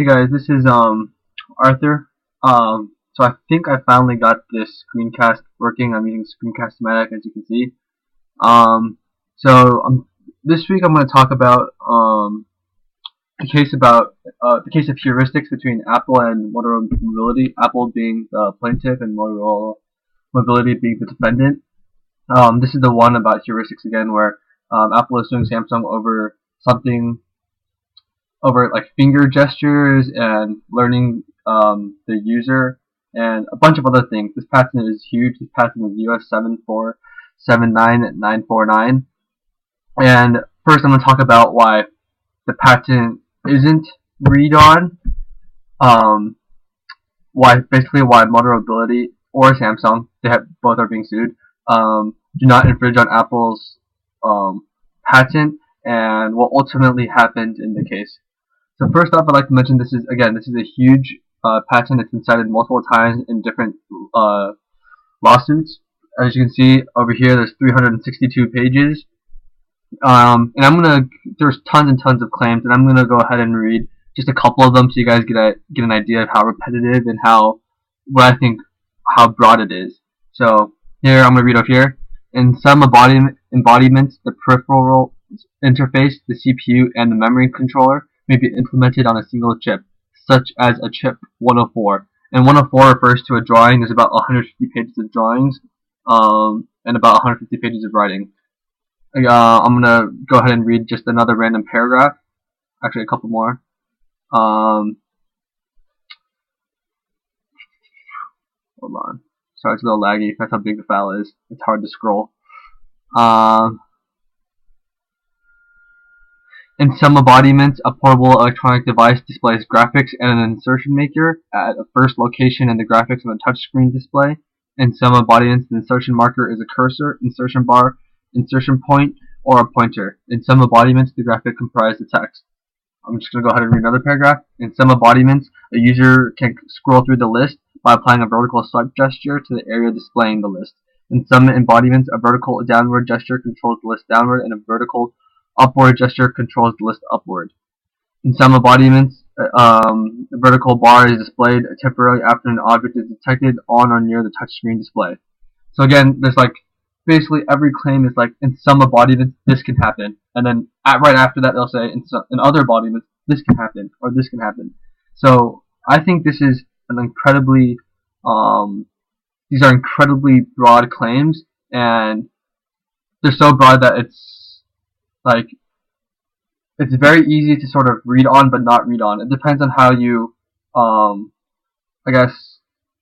Hey guys, this is Arthur. So I think I finally got this screencast working. I'm using Screencast-O-Matic, as you can see. Um, so this week I'm going to talk about the case of heuristics between Apple and Motorola Mobility. Apple being the plaintiff and Motorola Mobility being the defendant. This is the one about heuristics again, where Apple is suing Samsung over something over like finger gestures and learning the user and a bunch of other things. This patent is huge. This patent is US 7479949. And first I'm going to talk about why the patent isn't read-on. Why Motorola Mobility or Samsung, both are being sued, do not infringe on Apple's patent and what ultimately happened in the case. So first off, I'd like to mention this is a huge patent. It's been cited multiple times in different lawsuits. As you can see over here, there's 362 pages. And there's tons and tons of claims, and I'm gonna go ahead and read just a couple of them so you guys get an idea of how repetitive and how broad it is. So here I'm gonna read over here. In some embodiments, the peripheral interface, the CPU, and the memory controller may be implemented on a single chip, such as a chip 104. And 104 refers to a drawing. There's about 150 pages of drawings and about 150 pages of writing. I'm going to go ahead and read just another random paragraph. Actually, a couple more. Hold on. Sorry, it's a little laggy. That's how big the file is. It's hard to scroll. In some embodiments, a portable electronic device displays graphics and an insertion maker at a first location in the graphics of a touchscreen display. In some embodiments, the insertion marker is a cursor, insertion bar, insertion point, or a pointer. In some embodiments, the graphic comprises the text. I'm just going to go ahead and read another paragraph. In some embodiments, a user can scroll through the list by applying a vertical swipe gesture to the area displaying the list. In some embodiments, a vertical downward gesture controls the list downward, and a vertical upward gesture controls the list upward. In some embodiments, the vertical bar is displayed temporarily after an object is detected on or near the touchscreen display. So again, there's basically every claim is in some embodiments this can happen, and then right after that they'll say in other embodiments this can happen or this can happen. So I think this is these are incredibly broad claims, and they're so broad that it's very easy to sort of read on but not read on. It depends on how you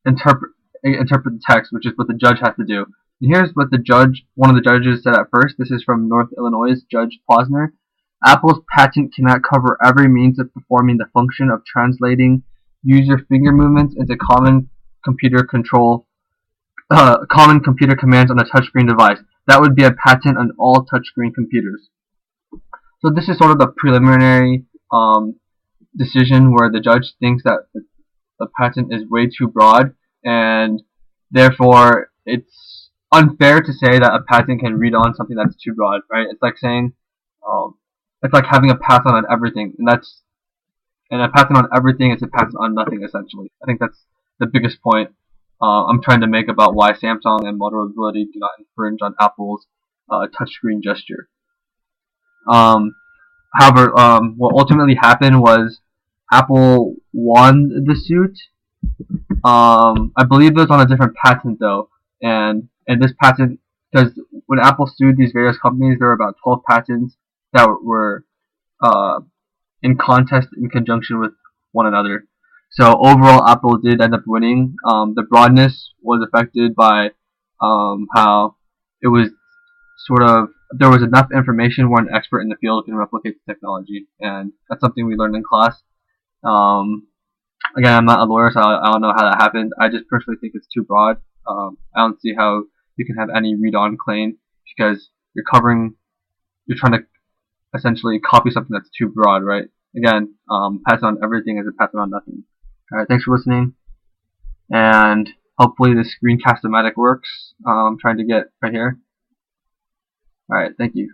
interpret the text, which is what the judge has to do. And here's what one of the judges said at first. This is from North Illinois' Judge Posner. Apple's patent cannot cover every means of performing the function of translating user finger movements into common computer commands on a touchscreen device. That would be a patent on all touchscreen computers. So this is sort of the preliminary decision where the judge thinks that the patent is way too broad, and therefore it's unfair to say that a patent can read on something that's too broad, right? It's like saying, it's like having a patent on everything, and a patent on everything is a patent on nothing, essentially. I think that's the biggest point I'm trying to make about why Samsung and Motorola Mobility do not infringe on Apple's touchscreen gesture. However, what ultimately happened was Apple won the suit. I believe it was on a different patent though, and this patent, because when Apple sued these various companies, there were about 12 patents that were in contest in conjunction with one another. So overall, Apple did end up winning. The broadness was affected by how it was there was enough information where an expert in the field can replicate the technology, and that's something we learned in class. Again, I'm not a lawyer, so I don't know how that happened. I just personally think it's too broad. I don't see how you can have any read-on claim, because you're trying to essentially copy something that's too broad, right? Again, patent on everything is a patent on nothing. Alright, thanks for listening, and hopefully this Screencast-O-Matic works. I'm trying to get right here. Alright, thank you.